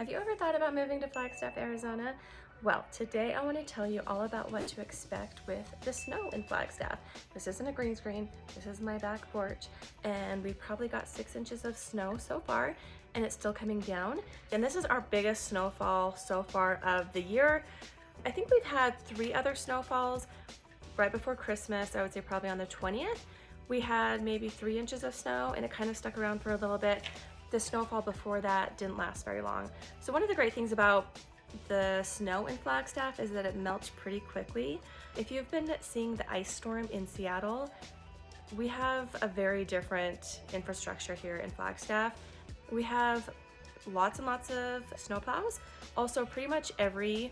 Have you ever thought about moving to Flagstaff, Arizona? Well, today I want to tell you all about what to expect with the snow in Flagstaff. This isn't a green screen, this is my back porch, and we probably got 6 inches of snow so far, and it's still coming down. And this is our biggest snowfall so far of the year. I think we've had 3 other snowfalls right before Christmas. I would say probably on the 20th. We had maybe 3 inches of snow, and it kind of stuck around for a little bit. The snowfall before that didn't last very long. So one of the great things about the snow in Flagstaff is that it melts pretty quickly. If you've been seeing the ice storm in Seattle, we have a very different infrastructure here in Flagstaff. We have lots and lots of snowplows. Also, pretty much every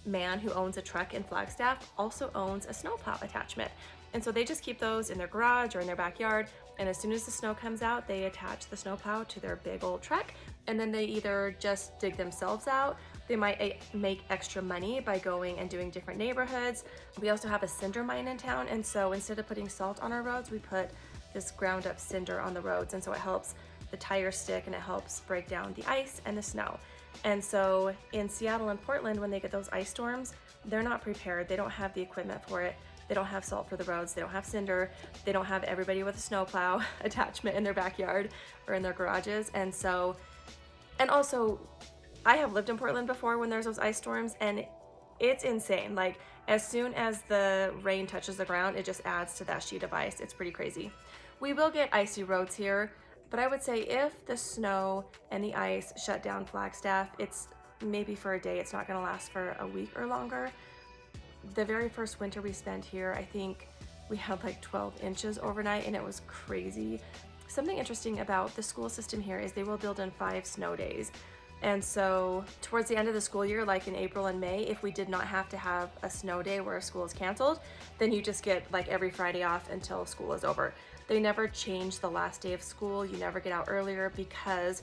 man who owns a truck in Flagstaff also owns a snowplow attachment. And so they just keep those in their garage or in their backyard. And as soon as the snow comes out, they attach the snowplow to their big old truck. And then they either just dig themselves out. They might make extra money by going and doing different neighborhoods. We also have a cinder mine in town. And so instead of putting salt on our roads, we put this ground up cinder on the roads. And so it helps the tires stick and it helps break down the ice and the snow. And so in Seattle and Portland, when they get those ice storms, they're not prepared. They don't have the equipment for it. They don't have salt for the roads. They don't have cinder. They don't have everybody with a snowplow attachment in their backyard or in their garages. And also, I have lived in Portland before when there's those ice storms, and it's insane. Like, as soon as the rain touches the ground, it just adds to that sheet of ice. It's pretty crazy. We will get icy roads here, but I would say if the snow and the ice shut down Flagstaff, it's maybe for a day. It's not going to last for a week or longer. The very first winter we spent here, I think we had like 12 inches overnight, and it was crazy. Something interesting about the school system here is they will build in 5 snow days. And so towards the end of the school year, like in April and May, if we did not have to have a snow day where school is canceled, then you just get like every Friday off until school is over. They never change the last day of school. You never get out earlier because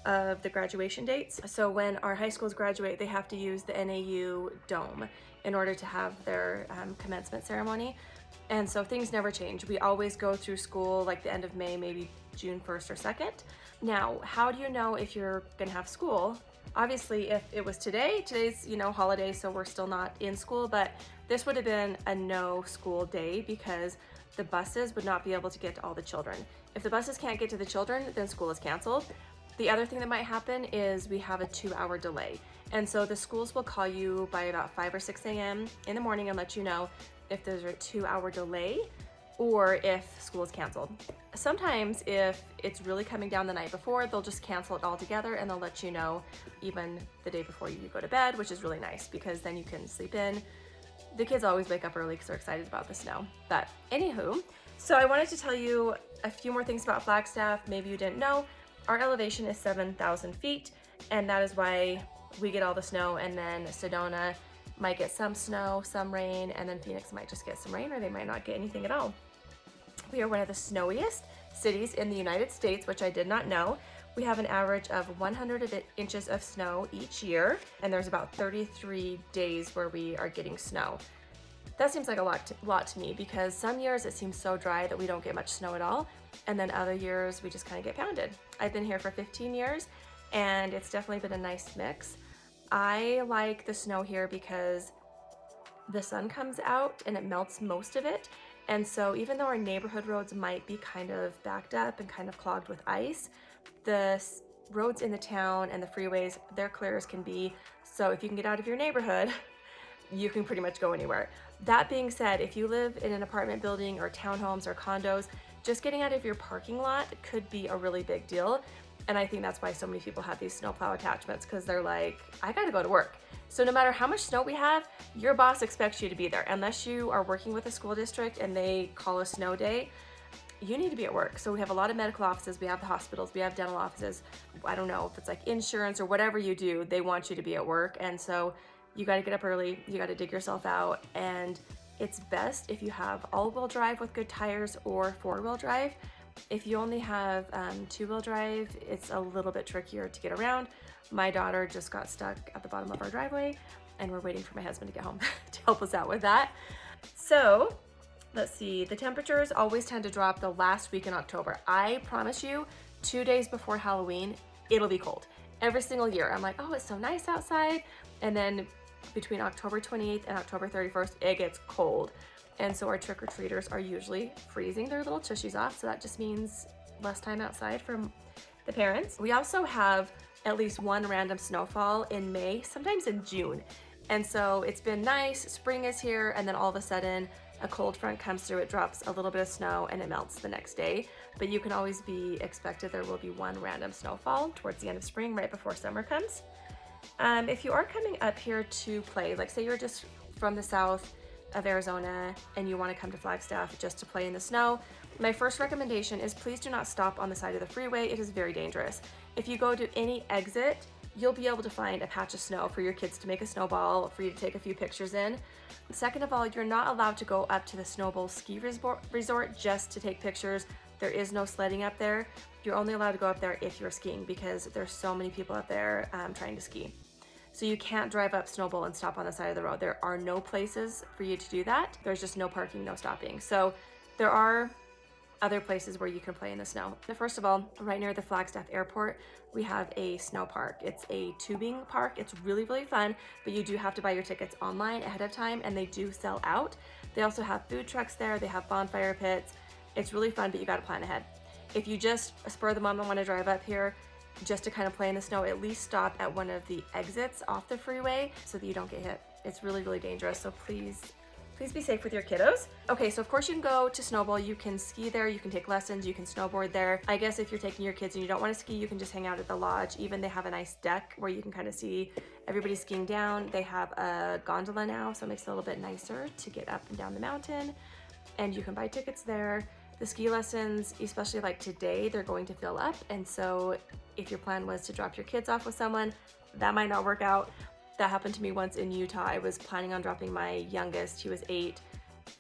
of the graduation dates. So when our high schools graduate, they have to use the NAU dome in order to have their commencement ceremony. And so things never change. We always go through school like the end of May, maybe June 1st or 2nd. Now, how do you know if you're gonna have school? Obviously, if it was today's, holiday, so we're still not in school, but this would have been a no school day because the buses would not be able to get to all the children. If the buses can't get to the children, then school is canceled. The other thing that might happen is we have a 2-hour delay. And so the schools will call you by about 5 or 6 a.m. in the morning and let you know if there's a 2-hour delay or if school is canceled. Sometimes if it's really coming down the night before, they'll just cancel it altogether and they'll let you know even the day before you go to bed, which is really nice because then you can sleep in. The kids always wake up early because they're excited about the snow. But anywho, so I wanted to tell you a few more things about Flagstaff. Maybe you didn't know. Our elevation is 7,000 feet, and that is why we get all the snow, and then Sedona might get some snow, some rain, and then Phoenix might just get some rain, or they might not get anything at all. We are one of the snowiest cities in the United States, which I did not know. We have an average of 100 inches of snow each year, and there's about 33 days where we are getting snow. That seems like a lot to me because some years it seems so dry that we don't get much snow at all, and then other years we just kind of get pounded. I've been here for 15 years, and it's definitely been a nice mix. I like the snow here because the sun comes out and it melts most of it. And so even though our neighborhood roads might be kind of backed up and kind of clogged with ice, the roads in the town and the freeways, they're clear as can be. So if you can get out of your neighborhood, you can pretty much go anywhere. That being said, if you live in an apartment building or townhomes or condos, just getting out of your parking lot could be a really big deal. And I think that's why so many people have these snowplow attachments, because they're like, I gotta go to work. So no matter how much snow we have, your boss expects you to be there. Unless you are working with a school district and they call a snow day, you need to be at work. So we have a lot of medical offices, we have the hospitals, we have dental offices. I don't know if it's like insurance or whatever you do, they want you to be at work. And so you gotta get up early, you gotta dig yourself out, and it's best if you have all-wheel drive with good tires or 4-wheel drive. If you only have 2-wheel drive, it's a little bit trickier to get around. My daughter just got stuck at the bottom of our driveway, and we're waiting for my husband to get home to help us out with that. So let's see, the temperatures always tend to drop the last week in October. I promise you, 2 days before Halloween, it'll be cold. every single year. I'm like, oh, it's so nice outside. And then between October 28th and October 31st, it gets cold. And so our trick-or-treaters are usually freezing their little tushies off. So that just means less time outside for the parents. We also have at least one random snowfall in May, sometimes in June. And so it's been nice, spring is here, and then all of a sudden a cold front comes through, it drops a little bit of snow and it melts the next day. But you can always be expected there will be one random snowfall towards the end of spring, right before summer comes. If you are coming up here to play, like say you're just from the south of Arizona and you want to come to Flagstaff just to play in the snow, my first recommendation is please do not stop on the side of the freeway. It is very dangerous. If you go to any exit, you'll be able to find a patch of snow for your kids to make a snowball, for you to take a few pictures in. Second of all, you're not allowed to go up to the Snowbowl ski resort just to take pictures. There is no sledding up there. You're only allowed to go up there if you're skiing because there's so many people up there trying to ski. So you can't drive up Snowbowl and stop on the side of the road. There are no places for you to do that. There's just no parking, no stopping. So there are other places where you can play in the snow. First of all, right near the Flagstaff airport, we have a snow park. It's a tubing park. It's really, really fun, but you do have to buy your tickets online ahead of time and they do sell out. They also have food trucks there. They have bonfire pits. It's really fun, but you got to plan ahead. If you just spur of the moment want to drive up here just to kind of play in the snow, at least stop at one of the exits off the freeway so that you don't get hit. It's really, really dangerous. So please be safe with your kiddos. Okay, so of course you can go to Snowbowl, you can ski there, you can take lessons, you can snowboard there. I guess if you're taking your kids and you don't want to ski, you can just hang out at the lodge. Even they have a nice deck where you can kind of see everybody skiing down. They have a gondola now, so it makes it a little bit nicer to get up and down the mountain. And you can buy tickets there. The ski lessons, especially like today, they're going to fill up. And so if your plan was to drop your kids off with someone, that might not work out. That happened to me once in Utah. I was planning on dropping my youngest, he was 8,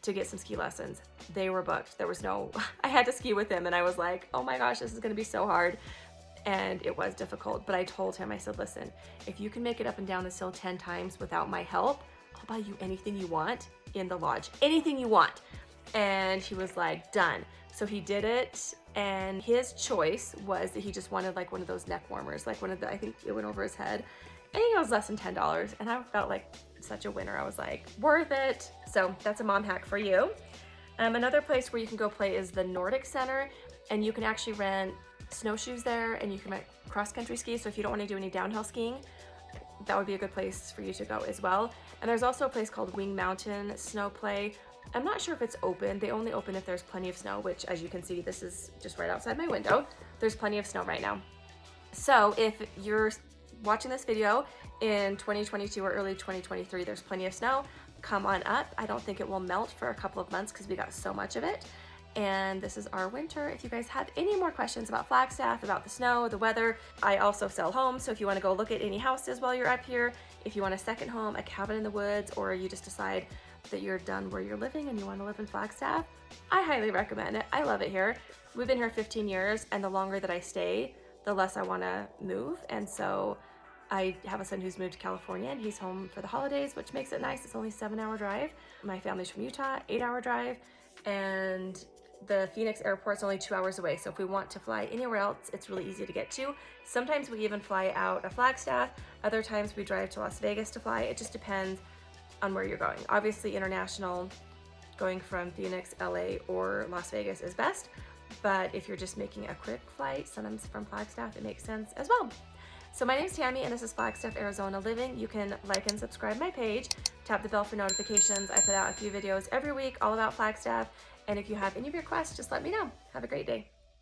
to get some ski lessons. They were booked. There was no, I had to ski with him and I was like, oh my gosh, this is gonna be so hard. And it was difficult, but I told him, I said, listen, if you can make it up and down this hill 10 times without my help, I'll buy you anything you want in the lodge, anything you want. And he was like, done. So he did it, and his choice was that he just wanted like one of those neck warmers, like one of the, I think it went over his head. I think it was less than $10, and I felt like such a winner. I was like, worth it. So that's a mom hack for you. Another place where you can go play is the Nordic Center, and you can actually rent snowshoes there, and you can rent cross-country ski. So if you don't want to do any downhill skiing, that would be a good place for you to go as well. And there's also a place called Wing Mountain Snow Play. I'm not sure if it's open. They only open if there's plenty of snow, which as you can see, this is just right outside my window. There's plenty of snow right now. So if you're watching this video in 2022 or early 2023, there's plenty of snow. Come on up. I don't think it will melt for a couple of months because we got so much of it. And this is our winter. If you guys have any more questions about Flagstaff, about the snow, the weather, I also sell homes. So if you want to go look at any houses while you're up here, if you want a second home, a cabin in the woods, or you just decide that you're done where you're living and you want to live in Flagstaff, I highly recommend it. I love it here. We've been here 15 years, and the longer that I stay, the less I want to move. And so I have a son who's moved to California and he's home for the holidays, which makes it nice. It's only a 7-hour drive. My family's from Utah, 8-hour drive, and the Phoenix airport's only 2 hours away. So if we want to fly anywhere else, it's really easy to get to. Sometimes we even fly out of Flagstaff. Other times we drive to Las Vegas to fly. It just depends on where you're going. Obviously international, going from Phoenix, LA, or Las Vegas is best. But if you're just making a quick flight, sometimes from Flagstaff, it makes sense as well. So my name's Tammy and this is Flagstaff Arizona Living. You can like and subscribe my page, tap the bell for notifications. I put out a few videos every week all about Flagstaff. And if you have any requests, just let me know. Have a great day.